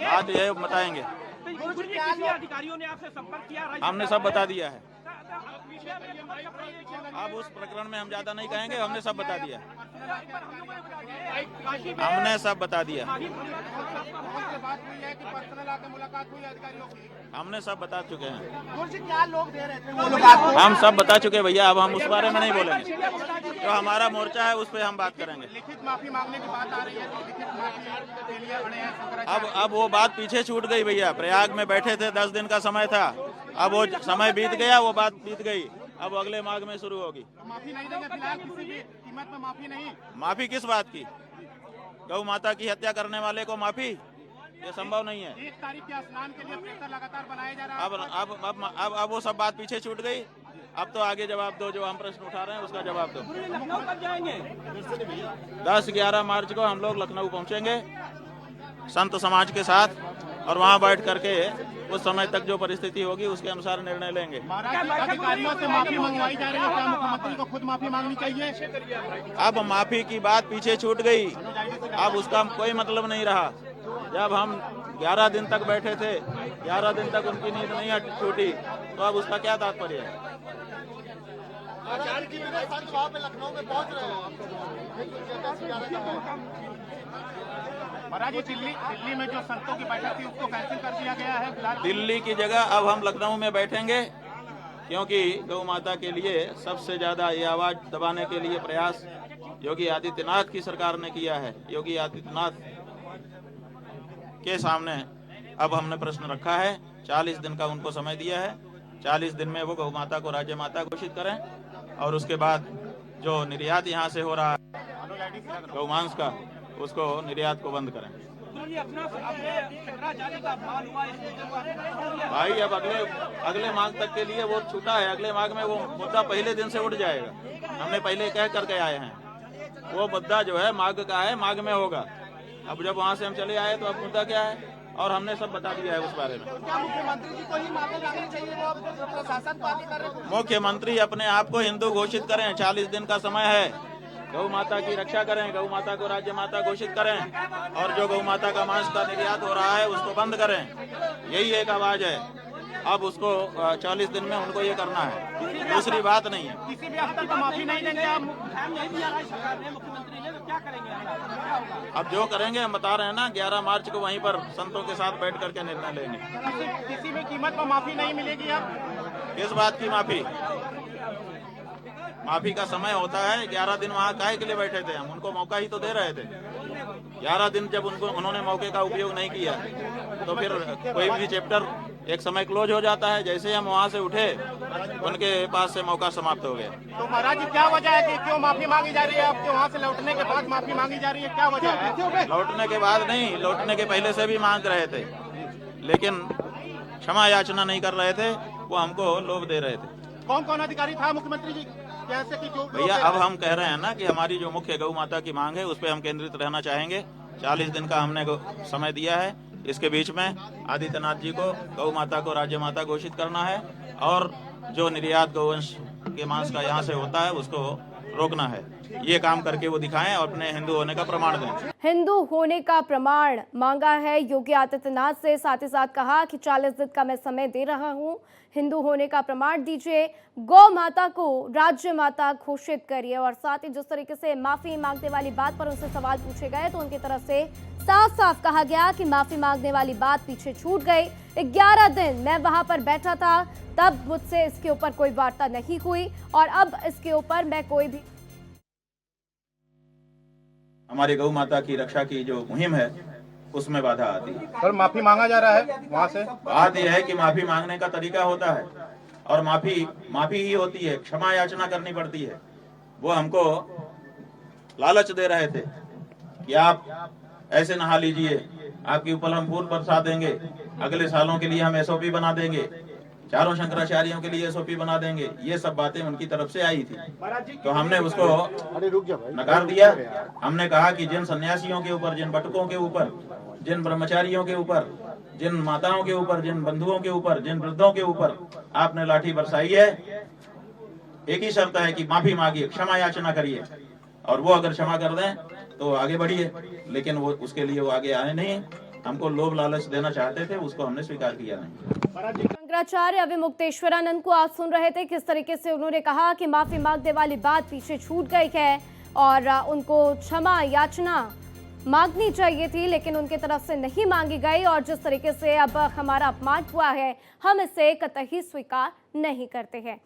बात ये बताएंगे। अधिकारियों ने आपसे संपर्क किया? हमने सब बता दिया है। अब उस प्रकरण में हम ज्यादा नहीं कहेंगे, हमने सब बता दिया। हमने सब बता दिया। हमने सब बता चुके हैं। क्या लोग दे रहे थे? हम सब बता चुके भैया, अब हम उस बारे में नहीं बोलेंगे। जो हमारा मोर्चा है उस पर हम बात करेंगे। लिखित माफी मांगने की बात आ रही है, तो लिखित माफी के लिए बड़े हैं। अब वो बात पीछे छूट गई भैया। प्रयाग में बैठे थे, 10 दिन का समय था। अब वो समय बीत गया, वो बात बीत गई। अब अगले माघ में शुरू होगी। माफी नहीं देंगे फिलहाल, किसी भी कीमत में माफी नहीं। माफी किस बात की? गौ माता की हत्या करने वाले को माफी? ये संभव नहीं है। 1 तारीख के स्नान के लिए प्रेक्षक लगातार बनाया जा रहा है। अब वो सब बात पीछे छूट गई। अब तो आगे जवाब दो, जो हम प्रश्न उठा रहे हैं उसका जवाब दो। लखनऊ कब जाएंगे? 10-11 मार्च को हम लोग लखनऊ पहुंचेंगे संत समाज के साथ, और वहां बैठ करके उस समय तक जो परिस्थिति होगी उसके अनुसार निर्णय लेंगे। अधिकारियों से माफी मंगवाई जा रही है, क्या मुख्यमंत्री को खुद माफी मांगनी चाहिए? अब माफी की बात पीछे छूट गई, अब उसका कोई मतलब नहीं रहा। जब हम 11 दिन तक बैठे थे, 11 दिन तक उनकी नींद नहीं छूटी, तो अब उसका क्या तात्पर्य है? महाराज, दिल्ली में जो संतों की बैठक थी उसको कैंसिल कर दिया गया है। दिल्ली की जगह अब हम लखनऊ में बैठेंगे, क्योंकि गौ माता के लिए सबसे ज्यादा ये आवाज दबाने के लिए प्रयास योगी आदित्यनाथ की सरकार ने किया है। योगी आदित्यनाथ के सामने अब हमने प्रश्न रखा है। 40 दिन का उनको समय दिया है। 40 दिन में वो गौ माता को राज्य माता घोषित करें, और उसके बाद जो निर्यात यहाँ से हो रहा है गौमांस का, उसको निर्यात को बंद करें। भाई अब अगले माघ तक के लिए वो छूटा है। अगले माघ में वो मुद्दा पहले दिन से उठ जाएगा। हमने पहले कह करके आए हैं, वो मुद्दा जो है माघ का है, माघ में होगा। अब जब वहाँ से हम चले आए तो अब मुद्दा क्या है, और हमने सब बता दिया है उस बारे में। क्या मुख्यमंत्री जी को ही माफी मांगनी चाहिए? वो प्रशासन पार्टी कर रहे हैं। मुख्यमंत्री अपने आप को हिंदू घोषित करें। 40 दिन का समय है। गौ माता की रक्षा करें, गौ माता को राज्य माता घोषित करें, और जो गौ माता का मांस का निर्यात हो रहा है उसको बंद करें। यही एक आवाज है। अब उसको 40 दिन में उनको ये करना है, दूसरी बात नहीं है। किसी भी स्तर पर माफी नहीं देंगे आप? मुख्यमंत्री ने तो क्या करेंगे? अब जो करेंगे हम बता रहे हैं ना, 11 मार्च को वहीं पर संतों के साथ बैठ करके निर्णय लेंगे। किसी भी कीमत पर माफी नहीं मिलेगी अब? किस बात की माफी? माफी का समय होता है। 11 दिन वहाँ काहे के लिए बैठे थे? हम उनको मौका ही तो दे रहे थे। 11 दिन जब उन्होंने मौके का उपयोग नहीं किया, तो फिर कोई भी चैप्टर एक समय क्लोज हो जाता है। जैसे हम वहाँ से उठे, उनके पास से मौका समाप्त हो गया। तो महाराज जी, क्या वजह है कि क्यों माफी मांगी जा रही है? आपके वहाँ से लौटने के बाद माफी मांगी जा रही है, क्या वजह है? लौटने के बाद नहीं, लौटने के पहले से भी मांग रहे थे, लेकिन क्षमा याचना नहीं कर रहे थे। वो हमको लोभ दे रहे थे। कौन कौन अधिकारी था मुख्यमंत्री जी? जैसे कि जो भैया, अब हम कह रहे हैं ना कि हमारी जो मुख्य गौ माता की मांग है उस पर हम केंद्रित रहना चाहेंगे। 40 दिन का हमने समय दिया है। इसके बीच में आदित्यनाथ जी को गौ माता को राज्य माता घोषित करना है, और जो निर्यात गौवंश के मांस का यहाँ से होता है उसको रोकना है। ये काम करके वो दिखाएं और अपने हिंदू होने का प्रमाण दें। हिंदू होने का प्रमाण मांगा है योगी आदित्यनाथ से। साथ ही साथ कहा कि 40 दिन का मैं समय दे रहा हूं, हिंदू होने का प्रमाण दीजिए, गौ माता को राज्य माता घोषित करिए। और साथ ही जिस तरीके से माफी मांगने वाली बात पर उनसे सवाल पूछे गए, तो उनकी तरफ से साफ साफ कहा गया कि माफी मांगने वाली बात पीछे छूट गई। 11 दिन मैं वहां पर बैठा था, तब मुझसे इसके ऊपर कोई वार्ता नहीं हुई, और अब इसके ऊपर मैं कोई भी हमारी गौ माता की रक्षा की जो मुहिम है उसमें बाधा आती है। सर, माफी मांगा जा रहा है वहाँ से। बात यह है कि माफी मांगने का तरीका होता है, और माफी ही होती है, क्षमा याचना करनी पड़ती है। वो हमको लालच दे रहे थे कि आप ऐसे नहा लीजिए, आपके ऊपर हम फूल बरसा देंगे, अगले सालों के लिए हम एसओपी बना देंगे, चारों शंकराचार्यों के लिए एसओपी बना देंगे। ये सब बातें उनकी तरफ से आई थी, तो हमने उसको नकार दिया। हमने कहा कि जिन सन्यासियों के ऊपर, जिन बटुकों के ऊपर, जिन ब्रह्मचारियों के ऊपर, जिन माताओं के ऊपर, जिन बंधुओं के ऊपर, जिन वृद्धों के ऊपर आपने लाठी बरसाई है, एक ही शर्त है कि माफी मांगिए, क्षमा याचना करिए, और वो अगर क्षमा कर दें तो आगे बढ़िए, लेकिन वो उसके लिए वो आगे आए नहीं। हमको लोभ लालच देना चाहते थे, उसको हमने स्वीकार किया नहीं। शंकराचार्य अविमुक्तेश्वरानंद को आप सुन रहे थे, किस तरीके से उन्होंने कहा कि माफी मांगने वाली बात पीछे छूट गई है और उनको क्षमा याचना मांगनी चाहिए थी, लेकिन उनके तरफ से नहीं मांगी गई। और जिस तरीके से अब हमारा अपमान हुआ है, हम इसे कतई स्वीकार नहीं करते हैं।